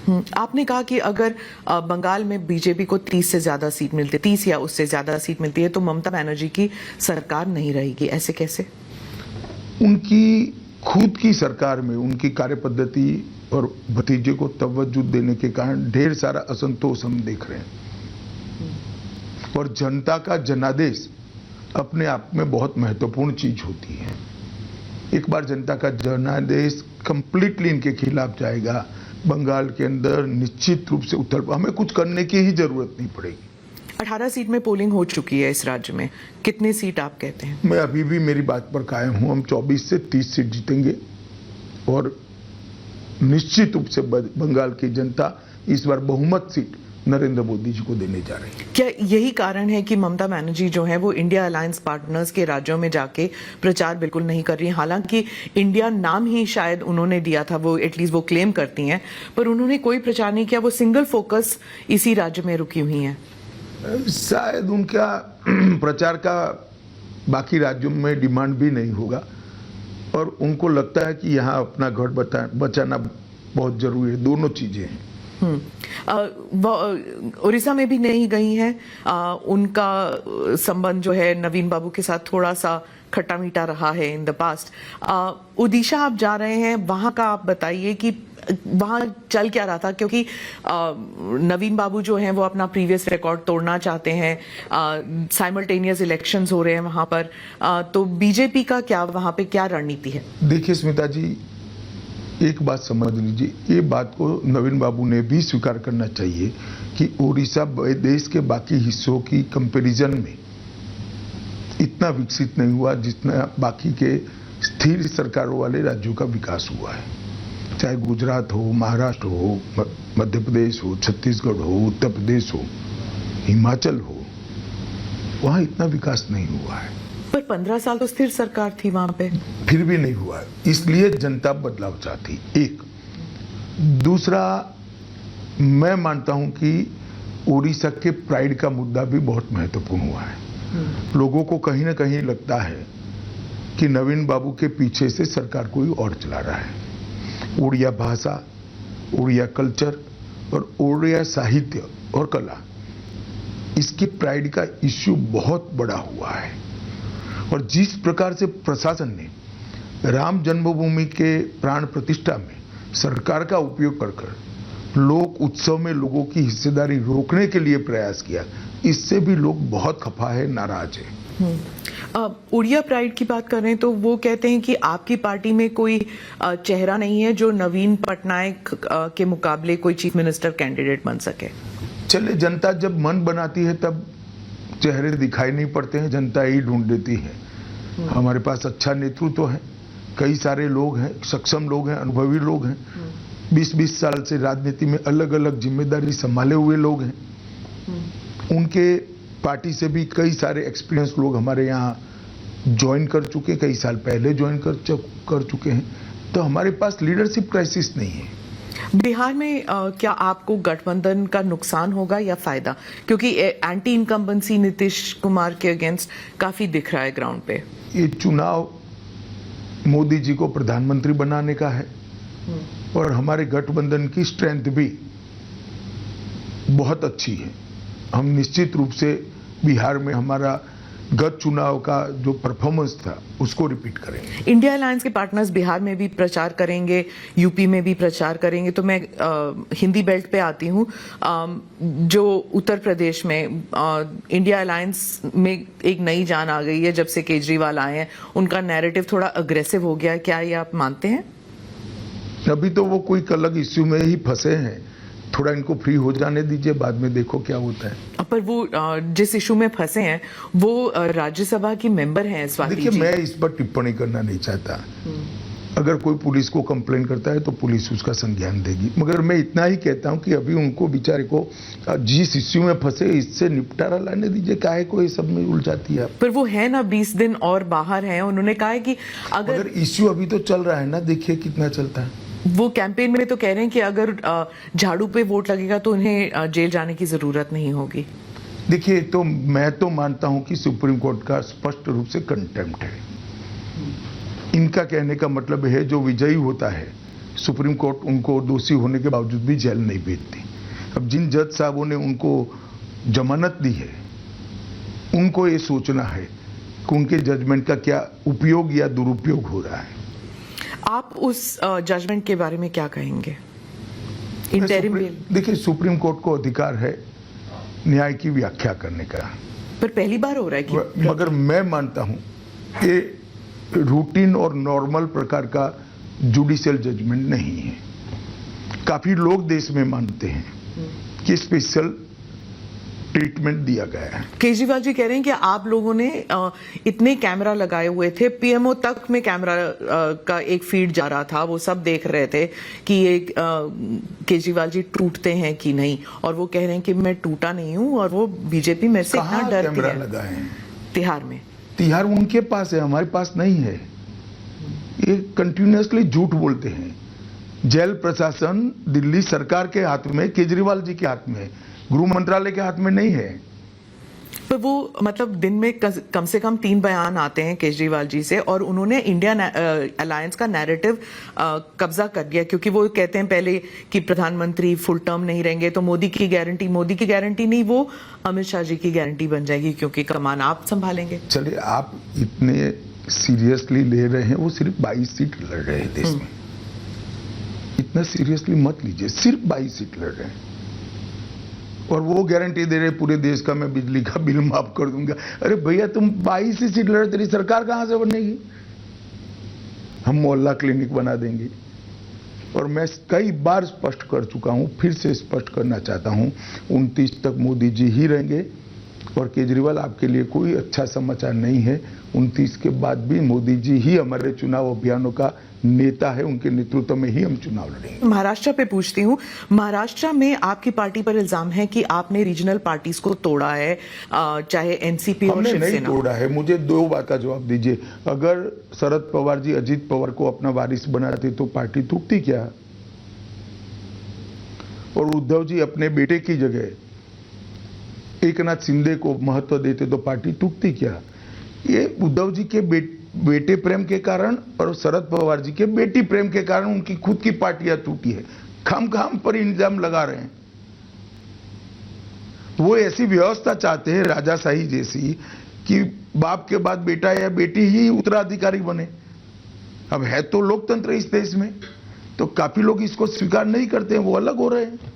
आपने कहा कि अगर बंगाल में बीजेपी को 30 से ज्यादा सीट मिलती, 30 या उससे ज्यादा सीट मिलती है, तो ममता बनर्जी की सरकार नहीं रहेगी। ऐसे कैसे? उनकी खुद की सरकार में उनकी कार्य पद्धति और भतीजे को तवज्जो देने के कारण ढेर सारा असंतोष हम देख रहे हैं। और जनता का जनादेश अपने आप में बहुत महत्वपूर्ण चीज होती है। एक बार जनता का जनादेश कंप्लीटली इनके खिलाफ जाएगा, बंगाल के अंदर निश्चित रूप से हमें कुछ करने की ही जरूरत नहीं पड़ेगी। 18 सीट में पोलिंग हो चुकी है इस राज्य में, कितनी सीट आप कहते हैं? मैं अभी भी मेरी बात पर कायम हूं। हम 24 से 30 सीट जीतेंगे और निश्चित रूप से बंगाल की जनता इस बार बहुमत सीट नरेंद्र मोदी जी को देने जा रही है। क्या यही कारण है कि ममता बनर्जी जो है वो इंडिया अलायंस पार्टनर्स के राज्यों में जाके प्रचार बिल्कुल नहीं कर रही? हालांकि इंडिया नाम ही शायद उन्होंने दिया था, वो एटलीस्ट वो क्लेम करती हैं, पर उन्होंने कोई प्रचार नहीं किया। वो सिंगल फोकस इसी राज्य में रुकी हुई हैं। शायद उनका प्रचार का बाकी राज्यों में डिमांड भी नहीं होगा और उनको लगता है कि यहाँ अपना घर बचाना बहुत जरूरी है। दोनों चीजें हैं। उड़ीसा में भी नहीं गई हैं। उनका संबंध जो है नवीन बाबू के साथ थोड़ा सा खट्टा मीठा रहा है इन द पास्ट। ओडिशा आप जा रहे हैं, वहां का आप बताइए कि वहां चल क्या रहा था, क्योंकि नवीन बाबू जो हैं वो अपना प्रीवियस रिकॉर्ड तोड़ना चाहते हैं। साइमल्टेनियस इलेक्शंस हो रहे हैं वहां पर, तो बीजेपी का क्या वहां पे क्या रणनीति है? देखिए स्मिता जी, एक बात समझ लीजिए, ये बात को नवीन बाबू ने भी स्वीकार करना चाहिए कि ओडिशा देश के बाकी हिस्सों की कंपैरिजन में इतना विकसित नहीं हुआ जितना बाकी के स्थिर सरकारों वाले राज्यों का विकास हुआ है। चाहे गुजरात हो, महाराष्ट्र हो, मध्य प्रदेश हो, छत्तीसगढ़ हो, उत्तर प्रदेश हो, हिमाचल हो, वहां इतना विकास नहीं हुआ है। पर 15 साल तो स्थिर सरकार थी वहां पे, फिर भी नहीं हुआ। इसलिए जनता बदलाव चाहती। एक दूसरा, मैं मानता हूं कि ओडिशा के प्राइड का मुद्दा भी बहुत महत्वपूर्ण हुआ है। लोगों को कहीं ना कहीं लगता है कि नवीन बाबू के पीछे से सरकार कोई और चला रहा है। ओडिया भाषा, ओडिया कल्चर और ओडिया साहित्य और कला, इसके प्राइड का इश्यू बहुत बड़ा हुआ है। और जिस प्रकार से प्रशासन ने राम जन्मभूमि के प्राण प्रतिष्ठा में सरकार का उपयोग कर लोक उत्सव में लोगों की हिस्सेदारी रोकने के लिए प्रयास किया, इससे भी लोग बहुत खफा है, नाराज है। उड़िया प्राइड की बात कर रहे हैं तो वो कहते हैं कि आपकी पार्टी में कोई चेहरा नहीं है जो नवीन पटनायक के मुकाबले कोई चीफ मिनिस्टर कैंडिडेट बन सके। चले, जनता जब मन बनाती है तब चेहरे दिखाई नहीं पड़ते हैं, जनता ही ढूंढ देती है। हमारे पास अच्छा नेतृत्व है, कई सारे लोग हैं, सक्षम लोग हैं, अनुभवी लोग हैं, 20-20 साल से राजनीति में अलग अलग जिम्मेदारी संभाले हुए लोग हैं। उनके पार्टी से भी कई सारे एक्सपीरियंस लोग हमारे यहाँ ज्वाइन कर चुके, कई साल पहले ज्वाइन कर चुके हैं। तो हमारे पास लीडरशिप क्राइसिस नहीं है। बिहार में क्या आपको गठबंधन का नुकसान होगा या फायदा? क्योंकि एंटी इनकम्बेंसी नीतीश कुमार के अगेंस्ट काफी दिख रहा है ग्राउंड पे। ये चुनाव मोदी जी को प्रधानमंत्री बनाने का है और हमारे गठबंधन की स्ट्रेंथ भी बहुत अच्छी है। हम निश्चित रूप से बिहार में हमारा गत चुनाव का जो परफॉर्मेंस था उसको रिपीट करेंगे। इंडिया अलायंस के पार्टनर्स बिहार में भी प्रचार करेंगे, यूपी में भी प्रचार करेंगे। तो मैं हिंदी बेल्ट पे आती हूँ। जो उत्तर प्रदेश में इंडिया अलायंस में एक नई जान आ गई है जब से केजरीवाल आए हैं। उनका नैरेटिव थोड़ा अग्रेसिव हो गया है, क्या ये आप मानते हैं? अभी तो वो कोई अलग इश्यू में ही फंसे हैं, थोड़ा इनको फ्री हो जाने दीजिए, बाद में देखो क्या होता है। पर वो जिस इशू में फंसे हैं वो राज्यसभा की मेंबर हैं स्वाति जी। देखिए, मैं इस पर टिप्पणी करना नहीं चाहता। अगर कोई पुलिस को कंप्लेन करता है तो पुलिस उसका संज्ञान देगी, मगर मैं इतना ही कहता हूं कि अभी उनको बेचारे को जिस इश्यू में फंसे इससे निपटारा लाने दीजिए, काहे को ये सब में उलझाती है। पर वो है ना 20 दिन और बाहर हैं। उन्होंने कहा है कि अगर इश्यू अभी तो चल रहा है ना, देखिए कितना चलता है। वो कैंपेन में तो कह रहे हैं कि अगर झाड़ू पे वोट लगेगा तो उन्हें जेल जाने की जरूरत नहीं होगी। देखिए, तो मैं तो मानता हूं कि सुप्रीम कोर्ट का स्पष्ट रूप से कंटेम्प्ट है। इनका कहने का मतलब है जो विजयी होता है सुप्रीम कोर्ट उनको दोषी होने के बावजूद भी जेल नहीं भेजती। अब जिन जज साहबों ने उनको जमानत दी है, उनको ये सोचना है कि उनके जजमेंट का क्या उपयोग या दुरुपयोग हो रहा है। आप उस जजमेंट के बारे में क्या कहेंगे? इंटरिम बेल, देखिए, सुप्रीम कोर्ट को अधिकार है न्याय की व्याख्या करने का, पर पहली बार हो रहा है कि मगर मैं मानता हूं कि रूटीन और नॉर्मल प्रकार का जुडिशियल जजमेंट नहीं है। काफी लोग देश में मानते हैं कि स्पेशल ट्रीटमेंट दिया गया है। केजरीवाल जी कह रहे हैं कि आप लोगों ने इतने कैमरा लगाए हुए थे, पीएमओ तक में कैमरा का एक फीड जा रहा था, वो सब देख रहे थे कि ये केजरीवाल जी टूटते हैं कि नहीं, और वो कह रहे हैं कि मैं टूटा नहीं हूं और वो बीजेपी मेरे से इतना डरती कैमरा है। लगाए हैं तिहाड़ में? तिहाड़ उनके पास है, हमारे पास नहीं है। ये कंटिन्यूअसली झूठ बोलते हैं। जेल प्रशासन दिल्ली सरकार के हाथ में, केजरीवाल जी के हाथ में, गृह मंत्रालय के हाथ में नहीं है। पर वो मतलब दिन में कम से कम 3 बयान आते हैं केजरीवाल जी से, और उन्होंने इंडिया अलायंस का नैरेटिव कब्जा कर लिया, क्योंकि वो कहते हैं पहले कि प्रधानमंत्री फुल टर्म नहीं रहेंगे तो मोदी की गारंटी नहीं, वो अमित शाह जी की गारंटी बन जाएगी क्योंकि कमान आप संभालेंगे। चलिए, आप इतने सीरियसली ले रहे हैं, वो सिर्फ 22 सीट लड़ रहे हैं देश में। इतना सीरियसली मत लीजिए, सिर्फ 22 सीट लड़ रहे हैं और वो गारंटी दे रहे पूरे देश का मैं बिजली का बिल माफ कर दूंगा। अरे भैया, तुम 22 ही सीट लड़, तेरी सरकार कहां से बनेगी? हम मोहल्ला क्लिनिक बना देंगे। और मैं कई बार स्पष्ट कर चुका हूं, फिर से स्पष्ट करना चाहता हूं, 29 तक मोदी जी ही रहेंगे। और केजरीवाल, आपके लिए कोई अच्छा समाचार नहीं है, 29 के बाद भी मोदी जी ही हमारे चुनाव अभियानों का नेता है, उनके नेतृत्व में ही हम चुनाव लड़ेंगे। महाराष्ट्र पे पूछती हूँ, महाराष्ट्र में आपकी पार्टी पर इल्जाम है कि आपने रीजनल पार्टीज को तोड़ा है, चाहे एनसीपी और हमने नहीं शिवसेना। तोड़ा है। मुझे 2 बात का जवाब दीजिए। अगर शरद पवार जी अजीत पवार को अपना वारिस बनाते तो पार्टी टूटती क्या? और उद्धव जी अपने बेटे की जगह एकनाथ शिंदे को महत्व देते तो पार्टी टूटती क्या? ये उद्धव जी के बेटे प्रेम के कारण और शरद पवार जी के बेटी प्रेम के कारण उनकी खुद की पार्टियां टूटी है। खाम पर इल्जाम लगा रहे हैं। वो ऐसी व्यवस्था चाहते हैं, राजाशाही जैसी, कि बाप के बाद बेटा या बेटी ही उत्तराधिकारी बने। अब है तो लोकतंत्र इस देश में, तो काफी लोग इसको स्वीकार नहीं करते हैं, वो अलग हो रहे हैं।